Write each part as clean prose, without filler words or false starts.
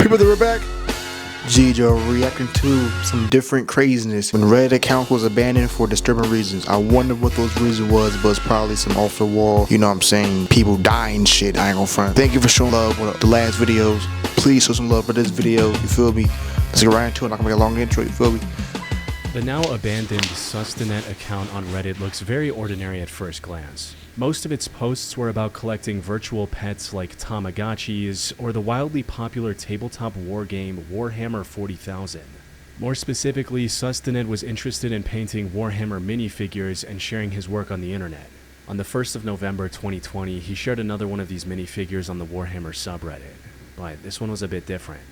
People that were back, G-Joe reacting to some different craziness when Reddit account was abandoned for disturbing reasons. I wonder what those reasons was, but it's probably some off the wall, you know what I'm saying, people dying shit. I ain't gonna front. Thank you for showing love with the last videos. Please show some love for this video, you feel me? Let's get right into it. I'm not gonna make a long intro, you feel me? The now abandoned Sustanet account on Reddit looks very ordinary at first glance. Most of its posts were about collecting virtual pets like Tamagotchis or the wildly popular tabletop war game Warhammer 40,000. More specifically, Sustanet was interested in painting Warhammer minifigures and sharing his work on the internet. On the 1st of November 2020, he shared another one of these minifigures on the Warhammer subreddit, but this one was a bit different.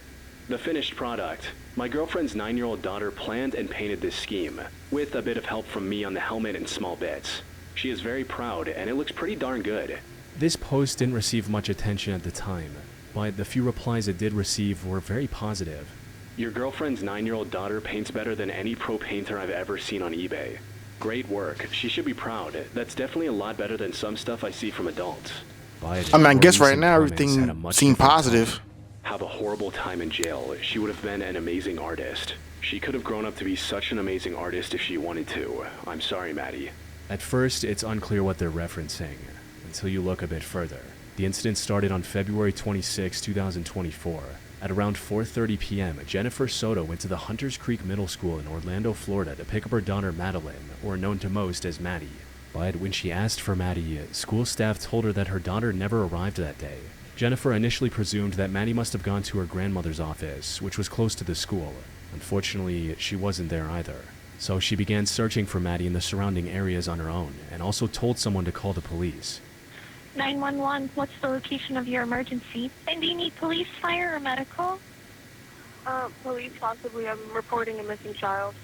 The finished product. My girlfriend's 9-year-old daughter planned and painted this scheme, with a bit of help from me on the helmet and small bits. She is very proud, and it looks pretty darn good. This post didn't receive much attention at the time, but the few replies it did receive were very positive. Your girlfriend's 9-year-old daughter paints better than any pro painter I've ever seen on eBay. Great work. She should be proud. That's definitely a lot better than some stuff I see from adults. I mean, I guess right now everything seemed positive. Have a horrible time in jail. She would have been an amazing artist. She could have grown up to be such an amazing artist if she wanted to. I'm sorry, Maddie. At first, it's unclear what they're referencing, until you look a bit further. The incident started on February 26, 2024. At around 4:30 p.m., Jennifer Soto went to the Hunters Creek Middle School in Orlando, Florida to pick up her daughter Madeline, or known to most as Maddie. But when she asked for Maddie, school staff told her that her daughter never arrived that day. Jennifer initially presumed that Maddie must have gone to her grandmother's office, which was close to the school. Unfortunately, she wasn't there either. So she began searching for Maddie in the surrounding areas on her own, and also told someone to call the police. 911, what's the location of your emergency? And do you need police, fire, or medical? Police possibly. I'm reporting a missing child.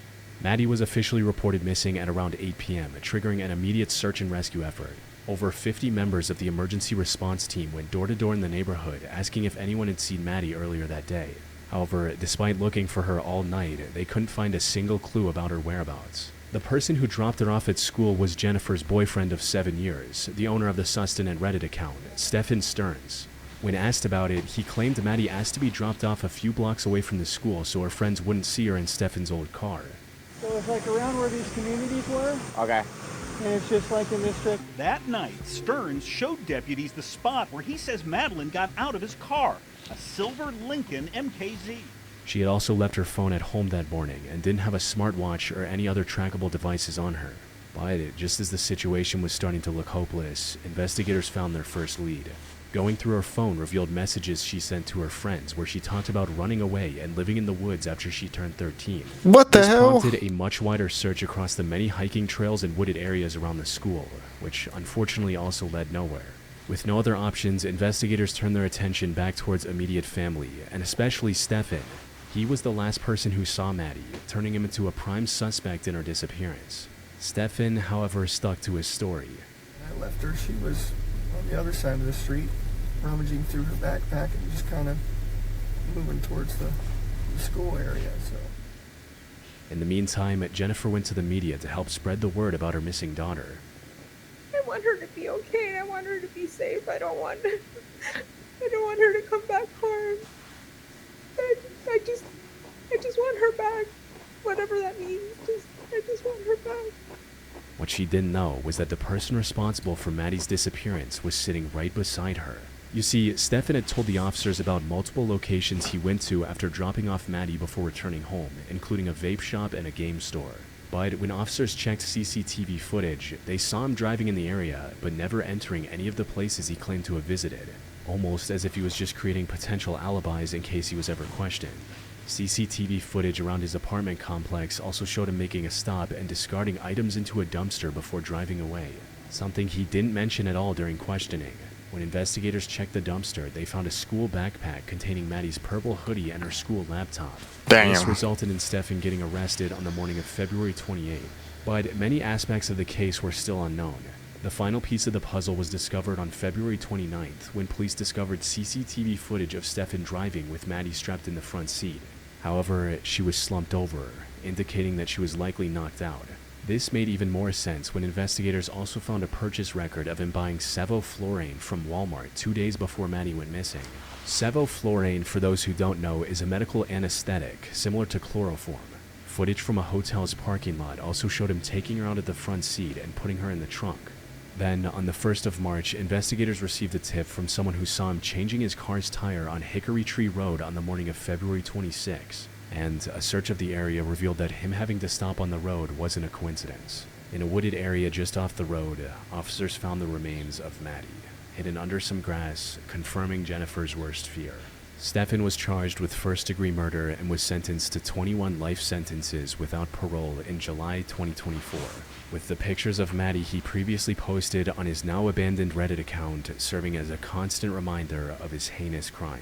Maddie was officially reported missing at around 8 p.m., triggering an immediate search and rescue effort. Over 50 members of the emergency response team went door to door in the neighborhood, asking if anyone had seen Maddie earlier that day. However, despite looking for her all night, they couldn't find a single clue about her whereabouts. The person who dropped her off at school was Jennifer's boyfriend of 7 years, the owner of the Sustanet Reddit account, Stephen Stearns. When asked about it, he claimed Maddie asked to be dropped off a few blocks away from the school so her friends wouldn't see her in Stephen's old car. So it's like around where these communities were. Okay. And it's just like in this strip. That night, Stearns showed deputies the spot where he says Madeline got out of his car, a silver Lincoln MKZ. She had also left her phone at home that morning and didn't have a smartwatch or any other trackable devices on her. But just as the situation was starting to look hopeless, investigators found their first lead. Going through her phone revealed messages she sent to her friends where she talked about running away and living in the woods after she turned 13. What the hell? This prompted a much wider search across the many hiking trails and wooded areas around the school, which unfortunately also led nowhere. With no other options, investigators turned their attention back towards immediate family, and especially Stephen. He was the last person who saw Maddie, turning him into a prime suspect in her disappearance. Stephen, however, stuck to his story. When I left her, she was on the other side of the street, rummaging through her backpack and just kind of moving towards the school area. So. In the meantime, Jennifer went to the media to help spread the word about her missing daughter. I want her to be okay. I want her to be safe. I don't want her to come back harmed. I just want her back. Whatever that means. I just want her back. What she didn't know was that the person responsible for Maddie's disappearance was sitting right beside her. You see, Stephen had told the officers about multiple locations he went to after dropping off Maddie before returning home, including a vape shop and a game store. But when officers checked CCTV footage, they saw him driving in the area, but never entering any of the places he claimed to have visited, almost as if he was just creating potential alibis in case he was ever questioned. CCTV footage around his apartment complex also showed him making a stop and discarding items into a dumpster before driving away, something he didn't mention at all during questioning. When investigators checked the dumpster, they found a school backpack containing Maddie's purple hoodie and her school laptop. Damn. This resulted in Stephen getting arrested on the morning of February 28th, but many aspects of the case were still unknown. The final piece of the puzzle was discovered on February 29th when police discovered CCTV footage of Stephen driving with Maddie strapped in the front seat. However, she was slumped over, indicating that she was likely knocked out. This made even more sense when investigators also found a purchase record of him buying sevoflurane from Walmart 2 days before Maddie went missing. Sevoflurane, for those who don't know, is a medical anesthetic similar to chloroform. Footage from a hotel's parking lot also showed him taking her out of the front seat and putting her in the trunk. Then, on the 1st of March, investigators received a tip from someone who saw him changing his car's tire on Hickory Tree Road on the morning of February 26, and a search of the area revealed that him having to stop on the road wasn't a coincidence. In a wooded area just off the road, officers found the remains of Maddie, hidden under some grass, confirming Jennifer's worst fear. Stefan was charged with first-degree murder and was sentenced to 21 life sentences without parole in July 2024, with the pictures of Maddie he previously posted on his now-abandoned Reddit account serving as a constant reminder of his heinous crime.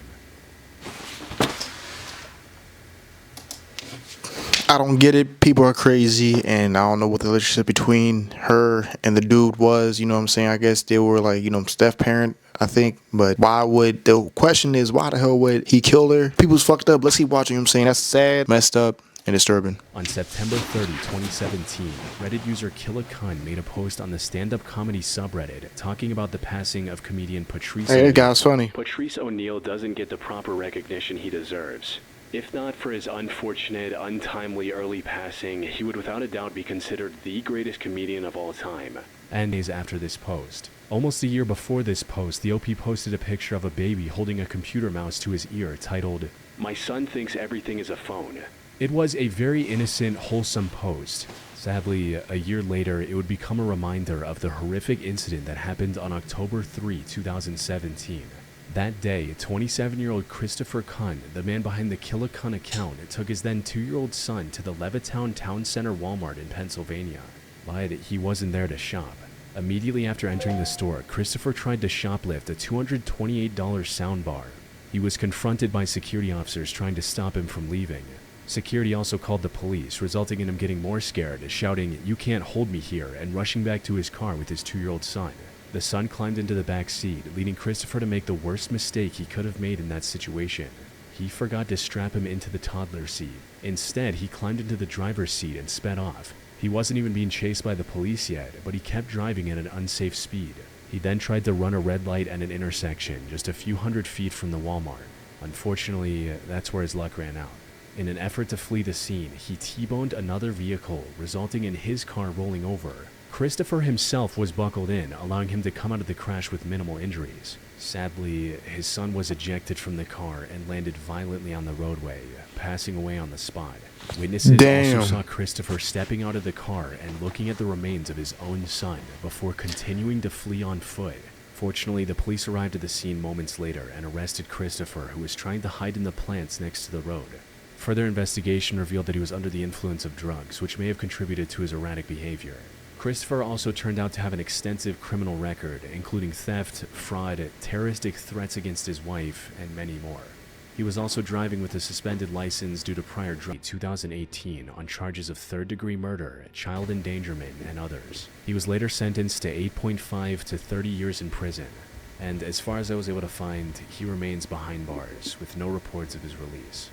I don't get it. People are crazy, and I don't know what the relationship between her and the dude was. You know what I'm saying? I guess they were like, step parent, I think. But the question is, why the hell would he kill her? People's fucked up. Let's keep watching. You know what I'm saying? That's sad, messed up, and disturbing. On September 30, 2017, Reddit user Killikun made a post on the stand-up comedy subreddit talking about the passing of comedian Patrice Hey, that guy's funny. Patrice O'Neal doesn't get the proper recognition he deserves. If not for his unfortunate, untimely early passing, he would without a doubt be considered the greatest comedian of all time. And days after this post. Almost a year before this post, the OP posted a picture of a baby holding a computer mouse to his ear titled, "My son thinks everything is a phone." It was a very innocent, wholesome post. Sadly, a year later, it would become a reminder of the horrific incident that happened on October 3, 2017. That day, 27-year-old Christopher Kun, the man behind the Killikun account, took his then 2-year-old son to the Levittown Town Center Walmart in Pennsylvania. But he wasn't there to shop. Immediately after entering the store, Christopher tried to shoplift a $228 soundbar. He was confronted by security officers trying to stop him from leaving. Security also called the police, resulting in him getting more scared, shouting, "You can't hold me here," and rushing back to his car with his 2-year-old son. The son climbed into the back seat, leading Christopher to make the worst mistake he could have made in that situation. He forgot to strap him into the toddler seat. Instead, he climbed into the driver's seat and sped off. He wasn't even being chased by the police yet, but he kept driving at an unsafe speed. He then tried to run a red light at an intersection just a few hundred feet from the Walmart. Unfortunately, that's where his luck ran out. In an effort to flee the scene, he T-boned another vehicle, resulting in his car rolling over. Christopher himself was buckled in, allowing him to come out of the crash with minimal injuries. Sadly, his son was ejected from the car and landed violently on the roadway, passing away on the spot. Witnesses also saw Christopher stepping out of the car and looking at the remains of his own son before continuing to flee on foot. Fortunately, the police arrived at the scene moments later and arrested Christopher, who was trying to hide in the plants next to the road. Further investigation revealed that he was under the influence of drugs, which may have contributed to his erratic behavior. Christopher also turned out to have an extensive criminal record, including theft, fraud, terroristic threats against his wife, and many more. He was also driving with a suspended license due to prior drug 2018 on charges of third-degree murder, child endangerment, and others. He was later sentenced to 8.5 to 30 years in prison, and as far as I was able to find, he remains behind bars, with no reports of his release.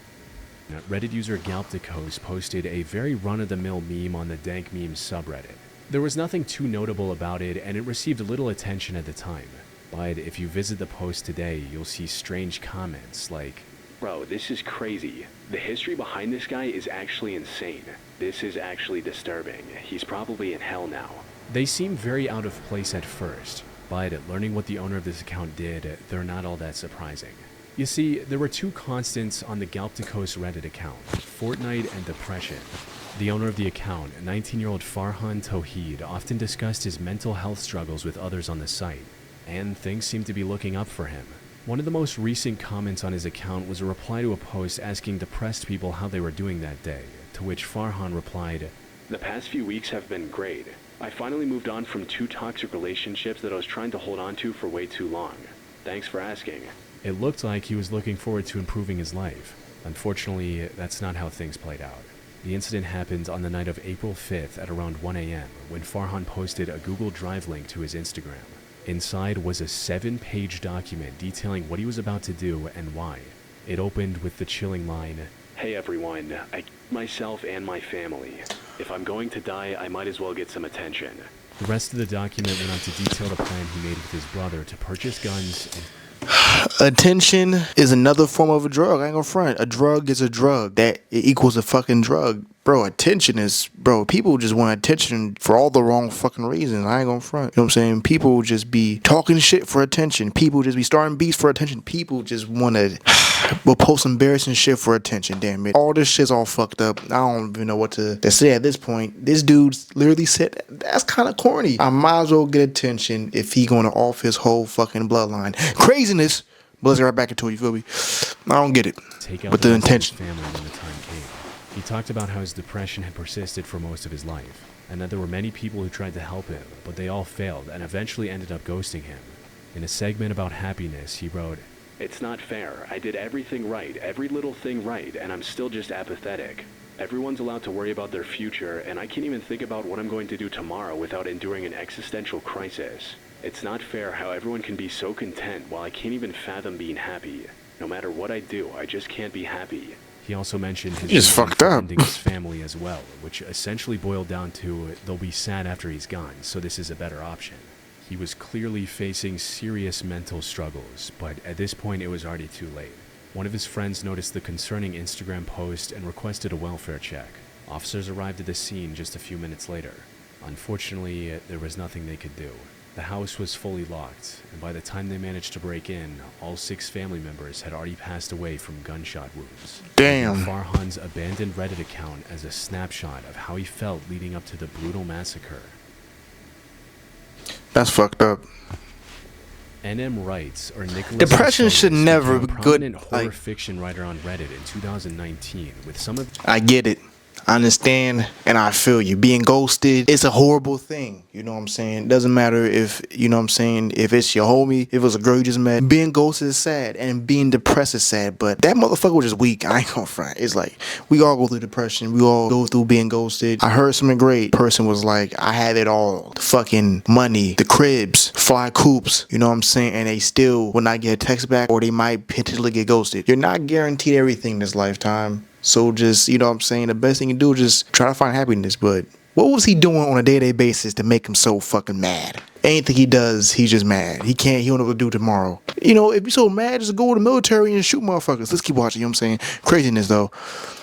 Reddit user Galpticos posted a very run-of-the-mill meme on the Dank Memes subreddit. There was nothing too notable about it, and it received little attention at the time. But if you visit the post today, you'll see strange comments like, "Bro, this is crazy. The history behind this guy is actually insane. This is actually disturbing. He's probably in hell now." They seem very out of place at first, but learning what the owner of this account did, they're not all that surprising. You see, there were two constants on the Galpticos Reddit account, Fortnite and depression. The owner of the account, 19-year-old Farhan Tawheed, often discussed his mental health struggles with others on the site, and things seemed to be looking up for him. One of the most recent comments on his account was a reply to a post asking depressed people how they were doing that day, to which Farhan replied, "The past few weeks have been great. I finally moved on from 2 toxic relationships that I was trying to hold on to for way too long. Thanks for asking." It looked like he was looking forward to improving his life. Unfortunately, that's not how things played out. The incident happened on the night of April 5th at around 1 a.m. when Farhan posted a Google Drive link to his Instagram. Inside was a 7-page document detailing what he was about to do and why. It opened with the chilling line, Hey everyone, I killed myself and my family. If I'm going to die, I might as well get some attention. The rest of the document went on to detail the plan he made with his brother to purchase guns and Attention is another form of a drug. I ain't gonna front. A drug is a drug. That it equals a fucking drug. Bro, attention is, bro, people just want attention for all the wrong fucking reasons. I ain't gonna front. You know what I'm saying? People just be talking shit for attention. People just be starting beats for attention. People just wanna will post embarrassing shit for attention. Damn it. All this shit's all fucked up. I don't even know what to say at this point. This dude literally said, that's kind of corny. I might as well get attention if he gonna off his whole fucking bloodline. Craziness. But let's get right back into it, you feel me? I don't get it. Take out But the rest of his intention. family when the time came. He talked about how his depression had persisted for most of his life, and that there were many people who tried to help him, but they all failed and eventually ended up ghosting him. In a segment about happiness, he wrote, "It's not fair. I did everything right, every little thing right, and I'm still just apathetic. Everyone's allowed to worry about their future, and I can't even think about what I'm going to do tomorrow without enduring an existential crisis. It's not fair how everyone can be so content while I can't even fathom being happy. No matter what I do, I just can't be happy." He also mentioned his He's reason fucked for up. ending his family as well, which essentially boiled down to they'll be sad after he's gone, so this is a better option. He was clearly facing serious mental struggles, but at this point it was already too late. One of his friends noticed the concerning Instagram post and requested a welfare check. Officers arrived at the scene just a few minutes later. Unfortunately, there was nothing they could do. The house was fully locked, and by the time they managed to break in, all 6 family members had already passed away from gunshot wounds. Damn. Farhan's abandoned Reddit account as a snapshot of how he felt leading up to the brutal massacre. That's fucked up. NM writes, or Nicholas Depression should Cassolis, never became a be good, prominent horror like- fiction writer on Reddit in 2019, with some of I get it. I understand and I feel you. Being ghosted, it's a horrible thing. You know what I'm saying? Doesn't matter if, you know what I'm saying, if it's your homie, if it's a girl you just met. Being ghosted is sad and being depressed is sad. But that motherfucker was just weak. I ain't gonna front. It's like, we all go through depression. We all go through being ghosted. I heard something great. Person was like, I had it all. The fucking money, the cribs, fly coops. You know what I'm saying? And they still will not get a text back, or they might potentially get ghosted. You're not guaranteed everything this lifetime. So just, you know what I'm saying, the best thing you do is just try to find happiness. But what was he doing on a day-to-day basis to make him so fucking mad? Anything he does, he's just mad. He don't know what to do tomorrow. You know, if you're so mad, just go to the military and shoot motherfuckers. Let's keep watching, you know what I'm saying? Craziness, though.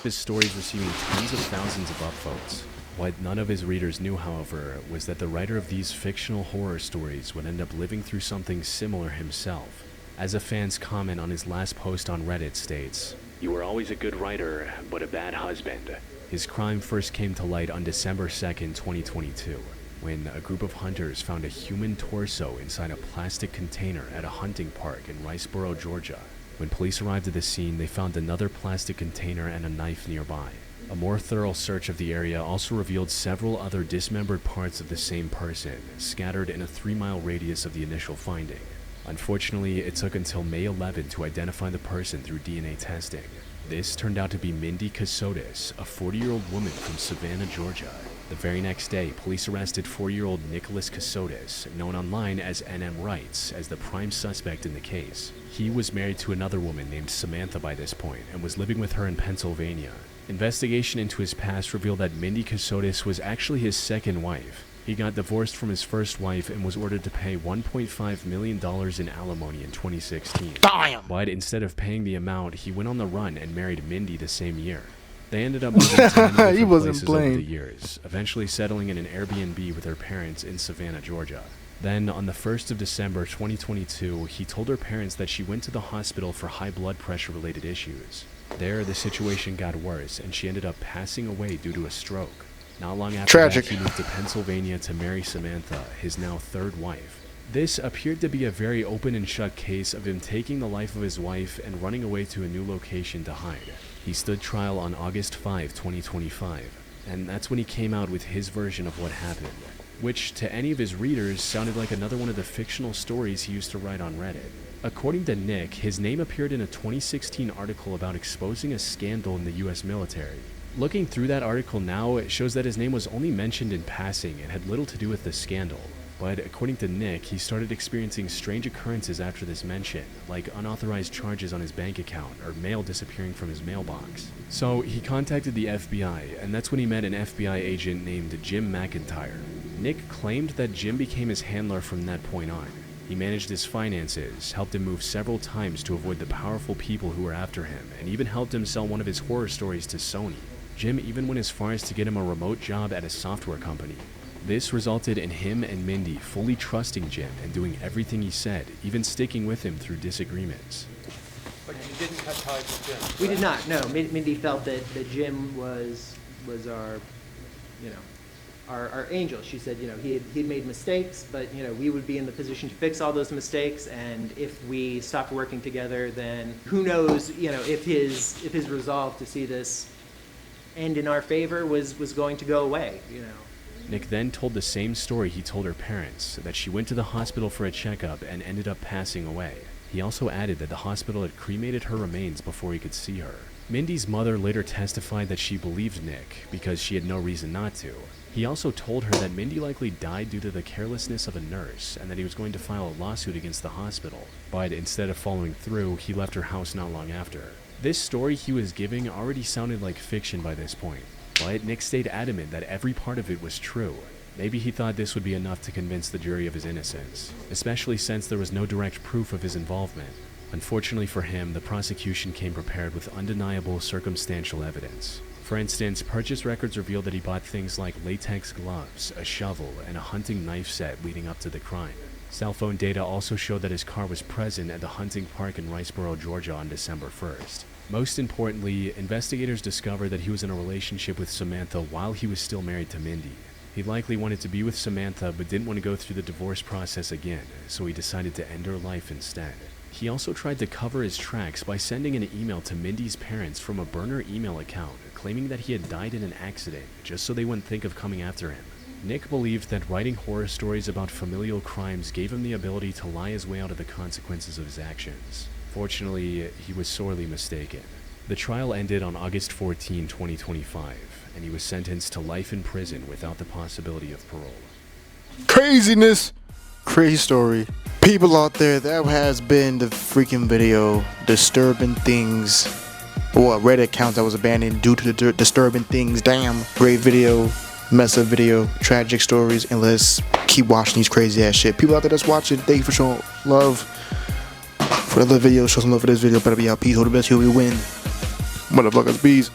his stories receiving tens of thousands of upvotes. What none of his readers knew, however, was that the writer of these fictional horror stories would end up living through something similar himself. As a fan's comment on his last post on Reddit states, "You were always a good writer, but a bad husband." His crime first came to light on December 2nd, 2022, when a group of hunters found a human torso inside a plastic container at a hunting park in Riceboro, Georgia. When police arrived at the scene, they found another plastic container and a knife nearby. A more thorough search of the area also revealed several other dismembered parts of the same person, scattered in a 3-mile radius of the initial finding. Unfortunately, it took until May 11 to identify the person through DNA testing. This turned out to be Mindy Cassotis, a 40-year-old woman from Savannah, Georgia. The very next day, police arrested 4-year-old Nicholas Cassotis, known online as NM Writes, as the prime suspect in the case. He was married to another woman named Samantha by this point and was living with her in Pennsylvania. Investigation into his past revealed that Mindy Cassotis was actually his second wife. He got divorced from his first wife and was ordered to pay $1.5 million in alimony in 2016. Damn. But instead of paying the amount, he went on the run and married Mindy the same year. They ended up moving to many different He wasn't places over playing. the years, eventually settling in an Airbnb with her parents in Savannah, Georgia. Then, on the 1st of December 2022, he told her parents that she went to the hospital for high blood pressure related issues. There, the situation got worse, and she ended up passing away due to a stroke. Not long after Tragic. that, he moved to Pennsylvania to marry Samantha, his now third wife. This appeared to be a very open and shut case of him taking the life of his wife and running away to a new location to hide. He stood trial on August 5, 2025, and that's when he came out with his version of what happened, which to any of his readers sounded like another one of the fictional stories he used to write on Reddit. According to Nick, his name appeared in a 2016 article about exposing a scandal in the US military. Looking through that article now, it shows that his name was only mentioned in passing and had little to do with the scandal. But according to Nick, he started experiencing strange occurrences after this mention, like unauthorized charges on his bank account or mail disappearing from his mailbox. So he contacted the FBI, and that's when he met an FBI agent named Jim McIntyre. Nick claimed that Jim became his handler from that point on. He managed his finances, helped him move several times to avoid the powerful people who were after him, and even helped him sell one of his horror stories to Sony. Jim even went as far as to get him a remote job at a software company. This resulted in him and Mindy fully trusting Jim and doing everything he said, even sticking with him through disagreements. But you didn't cut ties with Jim? We did not, no. Mindy felt that Jim was our, our angel. She said, he'd made mistakes, but, we would be in the position to fix all those mistakes, and if we stopped working together, then who knows, if his resolve to see this end in our favor was going to go away, Nick then told the same story he told her parents, that she went to the hospital for a checkup and ended up passing away. He also added that the hospital had cremated her remains before he could see her. Mindy's mother later testified that she believed Nick because she had no reason not to. He also told her that Mindy likely died due to the carelessness of a nurse and that he was going to file a lawsuit against the hospital, but instead of following through, he left her house not long after. This story he was giving already sounded like fiction by this point, but Nick stayed adamant that every part of it was true. Maybe he thought this would be enough to convince the jury of his innocence, especially since there was no direct proof of his involvement. Unfortunately for him, the prosecution came prepared with undeniable circumstantial evidence. For instance, purchase records revealed that he bought things like latex gloves, a shovel, and a hunting knife set leading up to the crime. Cell phone data also showed that his car was present at the hunting park in Riceboro, Georgia on December 1st. Most importantly, investigators discovered that he was in a relationship with Samantha while he was still married to Mindy. He likely wanted to be with Samantha but didn't want to go through the divorce process again, so he decided to end her life instead. He also tried to cover his tracks by sending an email to Mindy's parents from a burner email account, claiming that he had died in an accident, just so they wouldn't think of coming after him. Nick believed that writing horror stories about familial crimes gave him the ability to lie his way out of the consequences of his actions. Fortunately, he was sorely mistaken. The trial ended on August 14, 2025, and he was sentenced to life in prison without the possibility of parole. Craziness! Crazy story. People out there, that has been the freaking video. Disturbing things. Or a Reddit account that was abandoned due to the disturbing things. Damn. Great video. Mess up video. Tragic stories. And let's keep watching these crazy ass shit. People out there that's watching, thank you for showing love. For the other video, show some love for this video. Better be out. Peace. Hold the best. Here we win. Motherfuckers. Peace.